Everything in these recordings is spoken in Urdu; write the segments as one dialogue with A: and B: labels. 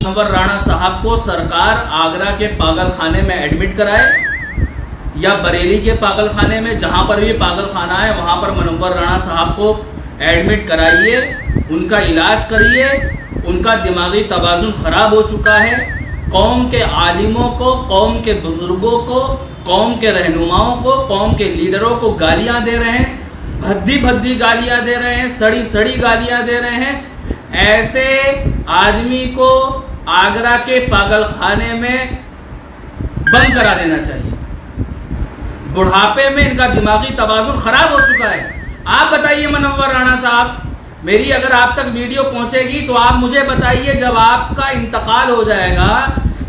A: منور رانا صاحب کو سرکار آگرہ کے پاگل خانے میں ایڈمٹ کرائے یا بریلی کے پاگل خانے میں، جہاں پر بھی پاگل خانہ ہے وہاں پر منور رانا صاحب کو ایڈمٹ کرائیے، ان کا علاج کریے۔ ان کا دماغی توازن خراب ہو چکا ہے۔ قوم کے عالموں کو، قوم کے بزرگوں کو، قوم کے رہنماؤں کو، قوم کے لیڈروں کو گالیاں دے رہے ہیں، بھدی بھدی گالیاں دے رہے ہیں، سڑی سڑی گالیاں دے رہے ہیں۔ ایسے آدمی کو آگرہ کے پاگل خانے میں بند کرا دینا چاہیے۔ بڑھاپے میں ان کا دماغی توازن خراب ہو چکا ہے۔ آپ بتائیے منور رانا صاحب، میری اگر آپ تک ویڈیو پہنچے گی تو آپ مجھے بتائیے، جب آپ کا انتقال ہو جائے گا،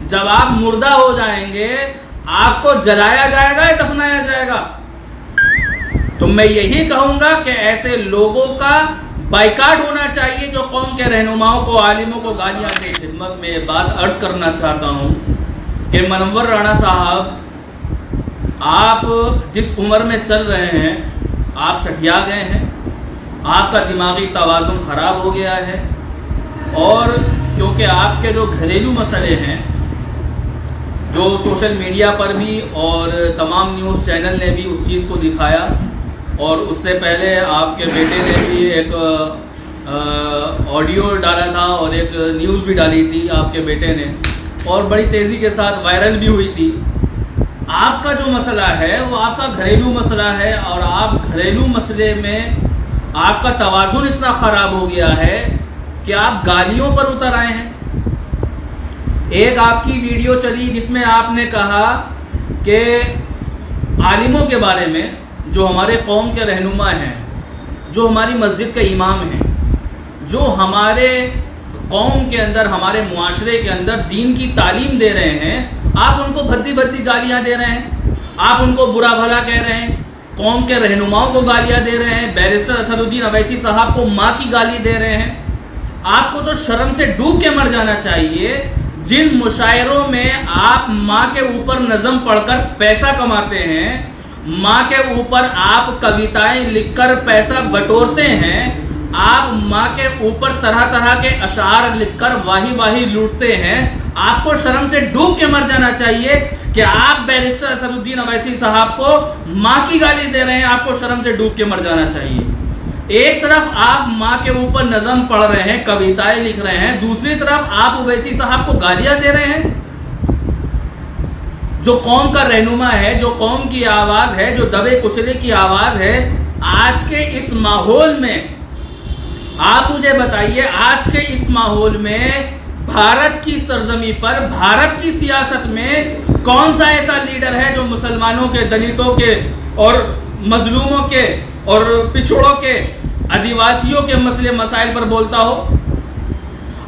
A: جب آپ مردہ ہو جائیں گے، آپ کو جلایا جائے گا یا دفنایا جائے گا؟ تو میں یہی کہوں گا کہ ایسے لوگوں کا بائیکاٹ ہونا چاہیے جو قوم کے رہنماؤں کو، عالموں کو گالیاں دے۔ خدمت میں یہ بات عرض کرنا چاہتا ہوں کہ منور رانا صاحب، آپ جس عمر میں چل رہے ہیں آپ سٹھیا گئے ہیں، آپ کا دماغی توازن خراب ہو گیا ہے، اور کیونکہ آپ کے جو گھریلو مسئلے ہیں، جو سوشل میڈیا پر بھی اور تمام نیوز چینل نے بھی اس چیز کو دکھایا، اور اس سے پہلے آپ کے بیٹے نے بھی ایک آڈیو ڈالا تھا اور ایک نیوز بھی ڈالی تھی آپ کے بیٹے نے، اور بڑی تیزی کے ساتھ وائرل بھی ہوئی تھی۔ آپ کا جو مسئلہ ہے وہ آپ کا گھریلو مسئلہ ہے، اور آپ گھریلو مسئلے میں آپ کا توازن اتنا خراب ہو گیا ہے کہ آپ گالیوں پر اتر آئے ہیں۔ ایک آپ کی ویڈیو چلی جس میں آپ نے کہا کہ عالموں کے بارے میں، جو ہمارے قوم کے رہنما ہیں، جو ہماری مسجد کے امام ہیں، جو ہمارے قوم کے اندر، ہمارے معاشرے کے اندر دین کی تعلیم دے رہے ہیں، آپ ان کو بھدی بھدی گالیاں دے رہے ہیں، آپ ان کو برا بھلا کہہ رہے ہیں، قوم کے رہنماؤں کو گالیاں دے رہے ہیں، بیرسٹر اسد الدین اویسی صاحب کو ماں کی گالی دے رہے ہیں۔ آپ کو تو شرم سے ڈوب کے مر جانا چاہیے۔ جن مشاعروں میں آپ ماں کے اوپر نظم پڑھ کر پیسہ کماتے ہیں، ماں کے اوپر آپ کویتائیں لکھ کر پیسہ بٹورتے ہیں، آپ ماں کے اوپر طرح طرح کے اشعار لکھ کر واہی واہی لوٹتے ہیں، آپ کو شرم سے ڈوب کے مر جانا چاہیے کہ آپ بیرسٹر اسد الدین اویسی صاحب کو ماں کی گالی دے رہے ہیں۔ آپ کو شرم سے ڈوب کے مر جانا چاہیے۔ ایک طرف آپ ماں کے اوپر نظم پڑھ رہے ہیں، کویتائیں لکھ رہے ہیں، دوسری طرف آپ اویسی صاحب کو گالیاں دے رہے ہیں۔ جو قوم کا رہنما ہے، جو قوم کی آواز ہے، جو دبے کچلے کی آواز ہے، آج کے اس ماحول میں آپ مجھے بتائیے، آج کے اس ماحول میں بھارت کی سرزمین پر، بھارت کی سیاست میں کون سا ایسا لیڈر ہے جو مسلمانوں کے، دلتوں کے اور مظلوموں کے اور پچھڑوں کے، آدیواسیوں کے مسئلے مسائل پر بولتا ہو؟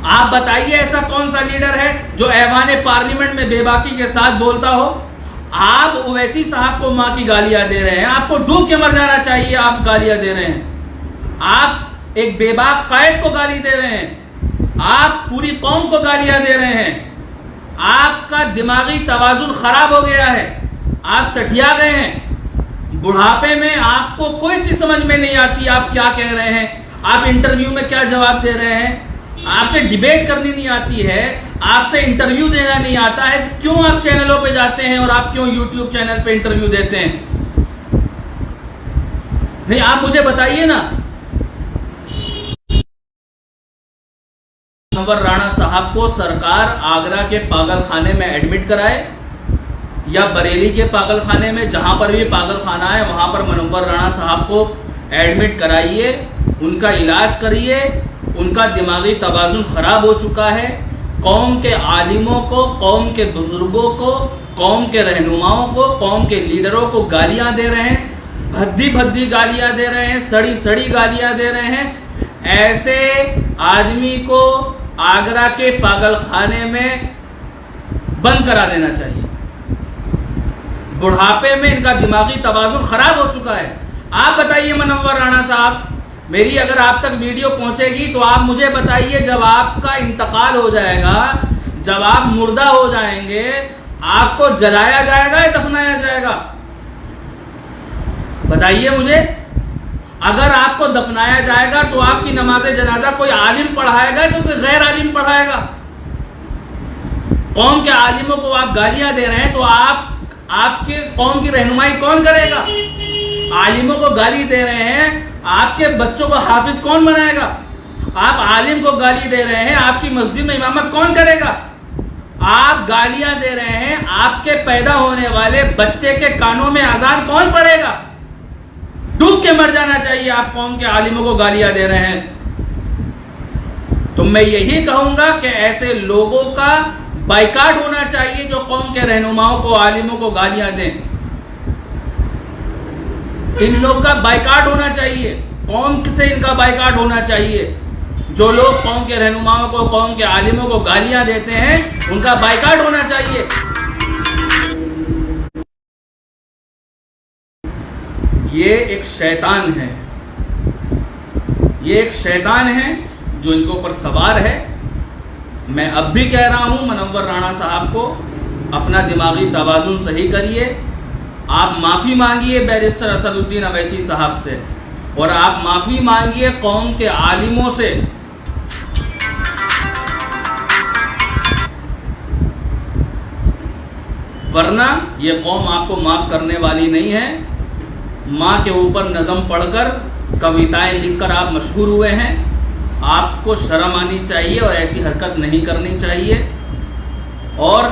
A: آپ بتائیے ایسا کون سا لیڈر ہے جو ایوان پارلیمنٹ میں بے باکی کے ساتھ بولتا ہو؟ آپ اویسی صاحب کو ماں کی گالیاں دے رہے ہیں، آپ کو ڈوب کے مر جانا چاہیے۔ آپ گالیاں دے رہے ہیں، آپ ایک بے باک قائد کو گالی دے رہے ہیں، آپ پوری قوم کو گالیاں دے رہے ہیں۔ آپ کا دماغی توازن خراب ہو گیا ہے، آپ سٹھیا گئے ہیں۔ بڑھاپے میں آپ کو کوئی چیز سمجھ میں نہیں آتی، آپ کیا کہہ رہے ہیں، آپ انٹرویو میں کیا جواب دے رہے ہیں، آپ سے ڈیبیٹ کرنی نہیں آتی ہے، آپ سے انٹرویو دینا نہیں آتا ہے۔ کیوں آپ چینلوں پہ جاتے ہیں اور آپ کیوں یوٹیوب چینل پہ انٹرویو دیتے ہیں؟ نہیں، آپ مجھے بتائیے نا۔ منور رانا صاحب کو سرکار آگرہ کے پاگل خانے میں ایڈمٹ کرائے یا بریلی کے پاگل خانے میں، جہاں پر بھی پاگل خانہ ہے وہاں پر منور رانا صاحب کو ایڈمٹ کرائیے، ان کا علاج کریے۔ ان کا دماغی توازن خراب ہو چکا ہے۔ قوم کے عالموں کو، قوم کے بزرگوں کو، قوم کے رہنماؤں کو، قوم کے لیڈروں کو گالیاں دے رہے ہیں، بھدی بھدی گالیاں دے رہے ہیں، سڑی سڑی گالیاں دے رہے ہیں۔ ایسے آدمی کو آگرہ کے پاگل خانے میں بند کرا دینا چاہیے۔ بڑھاپے میں ان کا دماغی توازن خراب ہو چکا ہے۔ آپ بتائیے منور رانا صاحب، میری اگر آپ تک ویڈیو پہنچے گی تو آپ مجھے بتائیے، جب آپ کا انتقال ہو جائے گا، جب آپ مردہ ہو جائیں گے، آپ کو جلایا جائے گا یا دفنایا جائے گا؟ بتائیے مجھے۔ اگر آپ کو دفنایا جائے گا تو آپ کی نماز جنازہ کوئی عالم پڑھائے گا کہ کوئی غیر عالم پڑھائے گا؟ قوم کے عالموں کو آپ گالیاں دے رہے ہیں تو آپ کے قوم کی رہنمائی کون کرے گا؟ عالموں کو گالی دے رہے ہیں، آپ کے بچوں کو حافظ کون بنائے گا؟ آپ عالم کو گالی دے رہے ہیں، آپ کی مسجد میں امامت کون کرے گا؟ آپ گالیاں دے رہے ہیں، آپ کے پیدا ہونے والے بچے کے کانوں میں اذان کون پڑے گا؟ ڈوب کے مر جانا چاہیے، آپ قوم کے عالموں کو گالیاں دے رہے ہیں۔ تو میں یہی کہوں گا کہ ایسے لوگوں کا بائیکاٹ ہونا چاہیے جو قوم کے رہنماؤں کو، عالموں کو گالیاں دیں۔ ان لوگ کا بائیکاٹ ہونا چاہیے، قوم سے ان کا بائیکاٹ ہونا چاہیے۔ جو لوگ قوم کے رہنماؤں کو، قوم کے عالموں کو گالیاں دیتے ہیں، ان کا بائیکاٹ ہونا چاہیے۔ یہ ایک شیطان ہے، یہ ایک شیطان ہے جو ان کے اوپر سوار ہے۔ میں اب بھی کہہ رہا ہوں منور رانا صاحب کو، اپنا دماغی توازن صحیح کریے۔ آپ معافی مانگیے بیرسٹر اسد الدین اویسی صاحب سے، اور آپ معافی مانگیے قوم کے عالموں سے۔ ورنہ یہ قوم آپ کو معاف کرنے والی نہیں ہے۔ ماں کے اوپر نظم پڑھ کر، کویتائیں لکھ کر آپ مشہور ہوئے ہیں۔ آپ کو شرم آنی چاہیے اور ایسی حرکت نہیں کرنی چاہیے۔ اور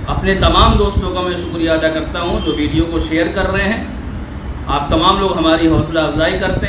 A: اپنے تمام دوستوں کا میں شکریہ ادا کرتا ہوں جو ویڈیو کو شیئر کر رہے ہیں۔ آپ تمام لوگ ہماری حوصلہ افزائی کرتے ہیں۔